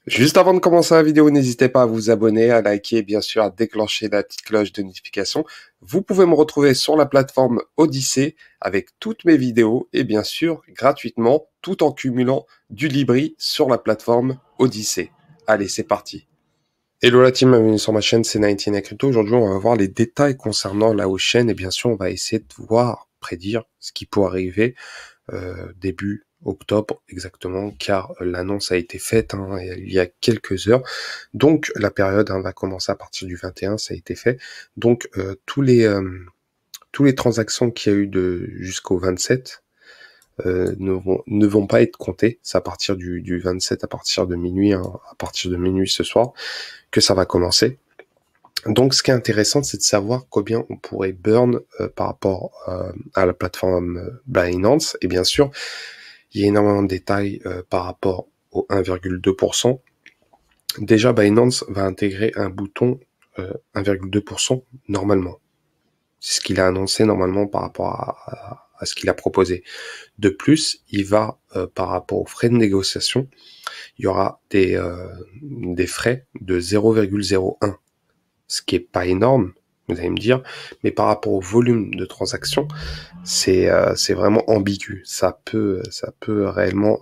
Juste avant de commencer la vidéo, n'hésitez pas à vous abonner, à liker et bien sûr à déclencher la petite cloche de notification. Vous pouvez me retrouver sur la plateforme Odyssée avec toutes mes vidéos et bien sûr gratuitement tout en cumulant du Libri sur la plateforme Odyssée. Allez, c'est parti. Hello la team, bienvenue sur ma chaîne, c'est 19 Crypto. Aujourd'hui, on va voir les détails concernant la hausse chaîne et bien sûr, on va essayer de voir, prédire ce qui pourrait arriver début octobre exactement, car l'annonce a été faite il y a quelques heures. Donc la période va commencer à partir du 21, ça a été fait. Donc tous les transactions qu'il y a eu jusqu'au 27 ne vont pas être comptées. C'est à partir du 27, à partir de minuit, à partir de minuit ce soir, que ça va commencer. Donc, ce qui est intéressant, c'est de savoir combien on pourrait burn par rapport à la plateforme Binance. Et bien sûr, il y a énormément de détails par rapport au 1,2%. Déjà, Binance va intégrer un bouton 1,2% normalement. C'est ce qu'il a annoncé normalement par rapport à ce qu'il a proposé. De plus, il va, par rapport aux frais de négociation, il y aura des frais de 0,01. Ce qui est pas énorme, vous allez me dire, mais par rapport au volume de transactions, c'est vraiment ambigu. Ça peut réellement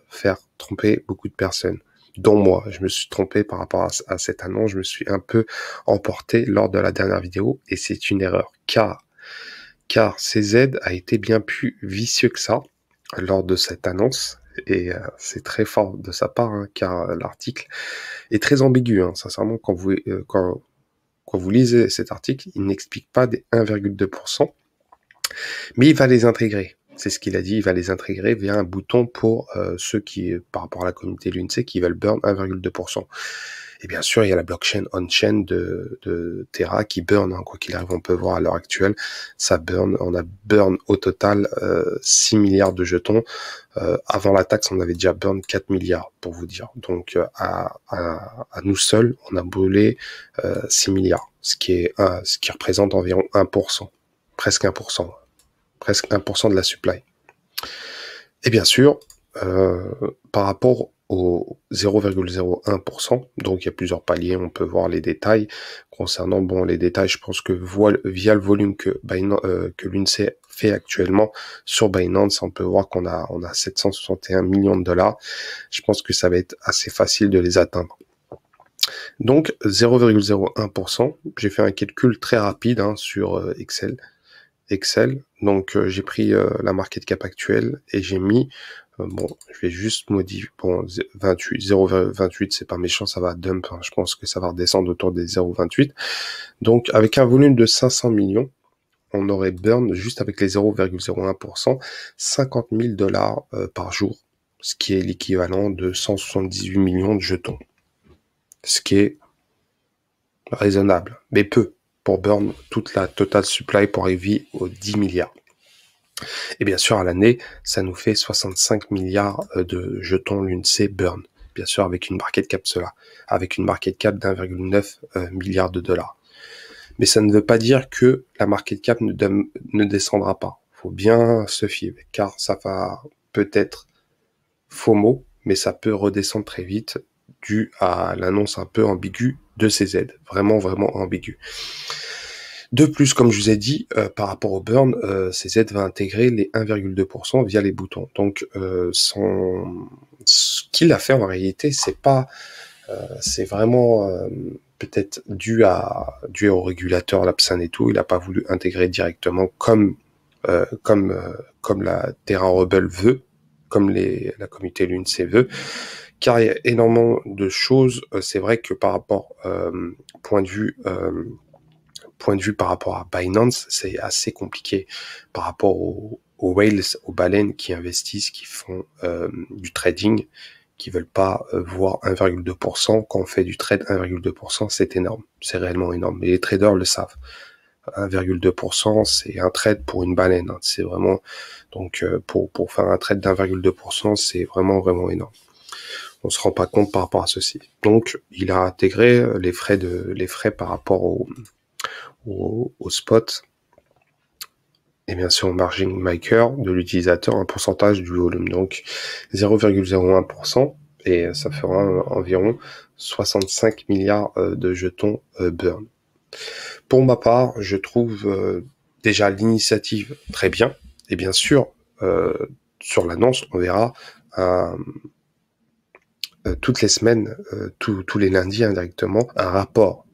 faire tromper beaucoup de personnes, dont moi. Je me suis trompé par rapport à cette annonce, je me suis un peu emporté lors de la dernière vidéo, et c'est une erreur, car CZ a été bien plus vicieux que ça lors de cette annonce, et c'est très fort de sa part, car l'article est très ambigu, sincèrement, quand vous lisez cet article, il n'explique pas des 1,2%, mais il va les intégrer. C'est ce qu'il a dit, il va les intégrer via un bouton pour ceux qui, par rapport à la communauté l'UNC, qui veulent burn 1,2%. Et bien sûr, il y a la blockchain on-chain de Terra qui burn, quoi qu'il arrive, on peut voir à l'heure actuelle, ça burn, on a burn au total 6 milliards de jetons. Avant la taxe, on avait déjà burn 4 milliards, pour vous dire. Donc, à nous seuls, on a brûlé 6 milliards, ce qui représente environ 1%, presque 1%, presque 1% de la supply. Et bien sûr, par rapport au 0,01%, donc il y a plusieurs paliers, on peut voir les détails. Concernant, les détails, je pense que via le volume que l'UNC fait actuellement sur Binance, on peut voir qu'on a 761 millions de dollars. Je pense que ça va être assez facile de les atteindre. Donc 0,01%, j'ai fait un calcul très rapide sur Excel. Donc j'ai pris la market cap actuelle et j'ai mis je vais juste modifier. 0,28, c'est pas méchant, ça va dump. Je pense que ça va redescendre autour des 0,28. Donc, avec un volume de 500 millions, on aurait burn, juste avec les 0,01%, 50 000 dollars par jour, ce qui est l'équivalent de 178 millions de jetons. Ce qui est raisonnable, mais peu, pour burn toute la total supply pour arriver aux 10 milliards. Et bien sûr, à l'année, ça nous fait 65 milliards de jetons l'UNC burn. Bien sûr, avec une market cap avec une market cap d'1,9 milliard de dollars. Mais ça ne veut pas dire que la market cap ne descendra pas. Faut bien se fier, car ça va peut-être faux mot, mais ça peut redescendre très vite dû à l'annonce un peu ambiguë de CZ. Vraiment, vraiment ambiguë. De plus, comme je vous ai dit, par rapport au burn, CZ va intégrer les 1,2% via les boutons. Donc, ce qu'il a fait en réalité, c'est vraiment peut-être dû au régulateur, l'Absan et tout. Il n'a pas voulu intégrer directement comme la Terra Rebel veut, comme la communauté l'UNC veut, car il y a énormément de choses. C'est vrai que par rapport point de vue par rapport à Binance, c'est assez compliqué par rapport aux whales, aux baleines qui investissent, qui font du trading, qui veulent pas voir 1,2%. Quand on fait du trade 1,2%, c'est énorme. C'est réellement énorme. Et les traders le savent. 1,2%, c'est un trade pour une baleine. C'est vraiment, donc, pour faire un trade d'1,2%, c'est vraiment, vraiment énorme. On se rend pas compte par rapport à ceci. Donc, il a intégré les frais par rapport au spot, et bien sûr au margin maker de l'utilisateur, un pourcentage du volume, donc 0,01%, et ça fera environ 65 milliards de jetons burn. Pour ma part, je trouve déjà l'initiative très bien, et bien sûr, sur l'annonce, on verra toutes les semaines, tous les lundis indirectement, un rapport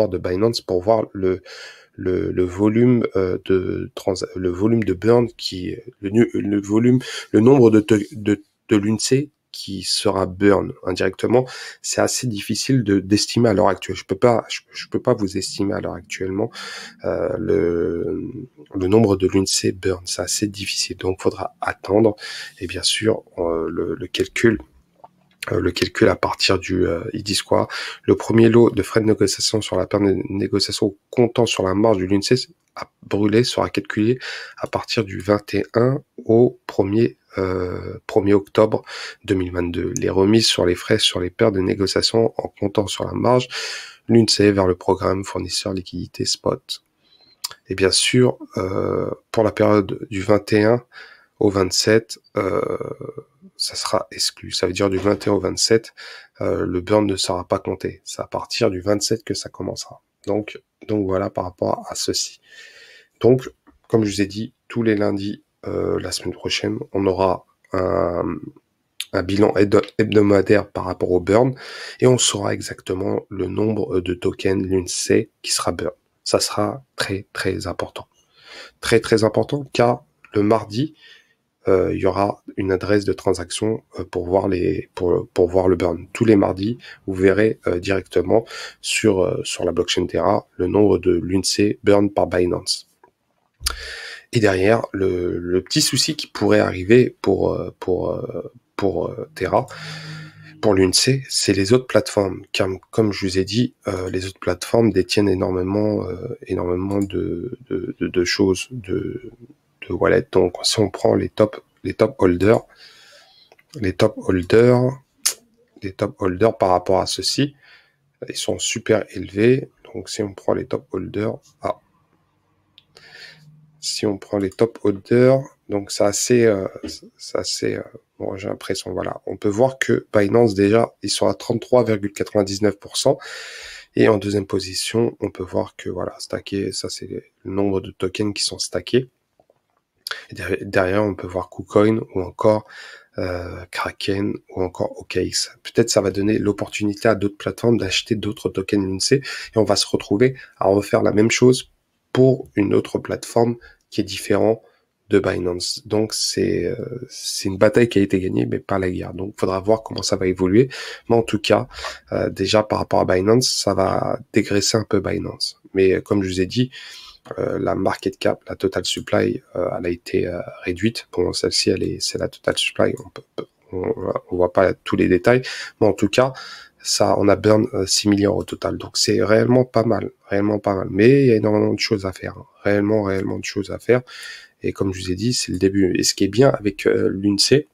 de Binance pour voir le volume le volume de burn le nombre de l'UNC qui sera burn indirectement. C'est assez difficile d'estimer à l'heure actuelle. Je peux pas vous estimer à l'heure actuellement le nombre de l'UNC burn. C'est assez difficile. Donc, faudra attendre. Et bien sûr, le calcul à partir ils disent quoi? Le premier lot de frais de négociation sur la perte de négociation comptant sur la marge du l'UNC à brûler sera calculé à partir du 21 au 1er octobre 2022. Les remises sur les frais sur les pertes de négociation en comptant sur la marge l'UNC vers le programme fournisseur liquidité spot. Et bien sûr, pour la période du 21 au 27, ça sera exclu. Ça veut dire du 21 au 27, le burn ne sera pas compté. C'est à partir du 27 que ça commencera. Donc voilà par rapport à ceci. Donc, comme je vous ai dit, tous les lundis, la semaine prochaine, on aura un bilan hebdomadaire par rapport au burn et on saura exactement le nombre de tokens l'UNC qui sera burn. Ça sera très très important. Très très important car le mardi, il y aura une adresse de transaction pour voir le burn. Tous les mardis, vous verrez directement sur la blockchain Terra le nombre de l'UNC burn par Binance. Et derrière, le petit souci qui pourrait arriver pour Terra, pour l'UNC, c'est les autres plateformes. Car, comme je vous ai dit, les autres plateformes détiennent énormément de choses, de wallets. Donc, si on prend les top holders par rapport à ceci, ils sont super élevés. Donc, si on prend les top holders, donc c'est assez, bon, j'ai l'impression, voilà. On peut voir que Binance, déjà, ils sont à 33,99%. Et en deuxième position, on peut voir que, voilà, stacké, ça c'est le nombre de tokens qui sont stackés. Et derrière, on peut voir KuCoin ou encore Kraken ou encore OKX. Peut-être ça va donner l'opportunité à d'autres plateformes d'acheter d'autres tokens l'UNC et on va se retrouver à refaire la même chose pour une autre plateforme qui est différente de Binance. Donc c'est une bataille qui a été gagnée, mais pas la guerre. Donc il faudra voir comment ça va évoluer. Mais en tout cas, déjà par rapport à Binance, ça va dégraisser un peu Binance. Mais comme je vous ai dit, la market cap, la total supply, elle a été réduite. Bon, celle-ci, c'est la total supply. On voit pas tous les détails, mais en tout cas, ça, on a burn 6 millions au total. Donc c'est réellement pas mal. Mais il y a énormément de choses à faire. Hein. Réellement de choses à faire. Et comme je vous ai dit, c'est le début. Et ce qui est bien avec l'UNC,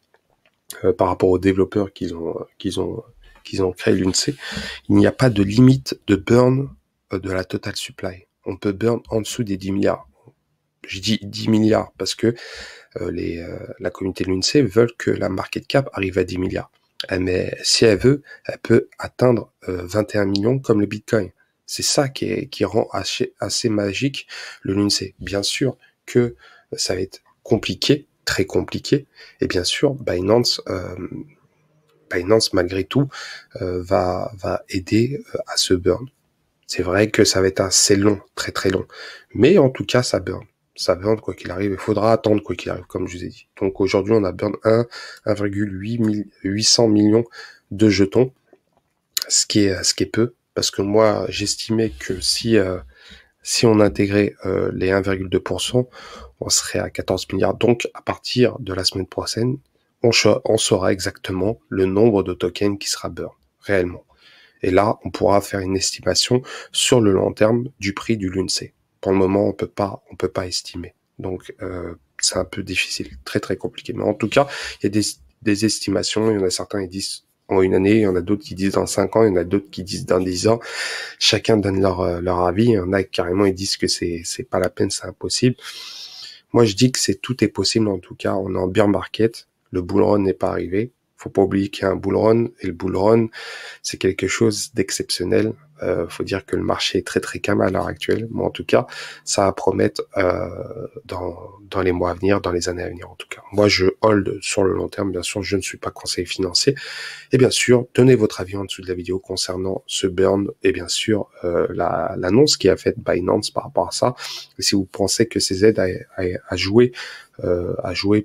par rapport aux développeurs qu'ils ont créé l'UNC, il n'y a pas de limite de burn de la total supply. On peut burn en dessous des 10 milliards. Je dis 10 milliards parce que la communauté de l'UNC veulent que la market cap arrive à 10 milliards. Mais si elle veut, elle peut atteindre 21 millions comme le Bitcoin. C'est ça qui rend assez magique le l'UNC. Bien sûr que ça va être compliqué, très compliqué. Et bien sûr, Binance malgré tout, va aider à ce burn. C'est vrai que ça va être assez long, très très long. Mais en tout cas, ça burn. Ça burn quoi qu'il arrive. Il faudra attendre quoi qu'il arrive, comme je vous ai dit. Donc aujourd'hui, on a burn 1,800 millions de jetons. Ce qui est peu. Parce que moi, j'estimais que si on intégrait les 1,2%, on serait à 14 milliards. Donc, à partir de la semaine prochaine, on saura exactement le nombre de tokens qui sera burn, réellement. Et là, on pourra faire une estimation sur le long terme du prix du l'UNC. Pour le moment, on peut pas estimer. Donc, c'est un peu difficile, très très compliqué. Mais en tout cas, il y a des estimations. Il y en a certains qui disent en une année, il y en a d'autres qui disent dans 5 ans, il y en a d'autres qui disent dans 10 ans. Chacun donne leur avis. Il y en a carrément, ils disent que c'est pas la peine, c'est impossible. Moi, je dis que tout est possible en tout cas. On est en bear market. Le bull run n'est pas arrivé. Faut pas oublier qu'il y a un bull run, et le bull run, c'est quelque chose d'exceptionnel. Faut dire que le marché est très très calme à l'heure actuelle, mais en tout cas, ça va promettre dans les mois à venir, dans les années à venir en tout cas. Moi, je hold sur le long terme, bien sûr, je ne suis pas conseiller financier. Et bien sûr, donnez votre avis en dessous de la vidéo concernant ce burn et bien sûr l'annonce qui a faite Binance par rapport à ça. Et si vous pensez que ces aides à jouer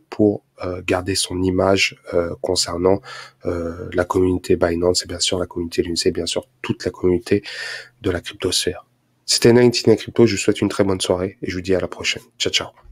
pour garder son image concernant la communauté Binance et bien sûr la communauté Lunce et bien sûr toute la communauté de la cryptosphère. C'était 99 Crypto, je vous souhaite une très bonne soirée et je vous dis à la prochaine. Ciao, ciao.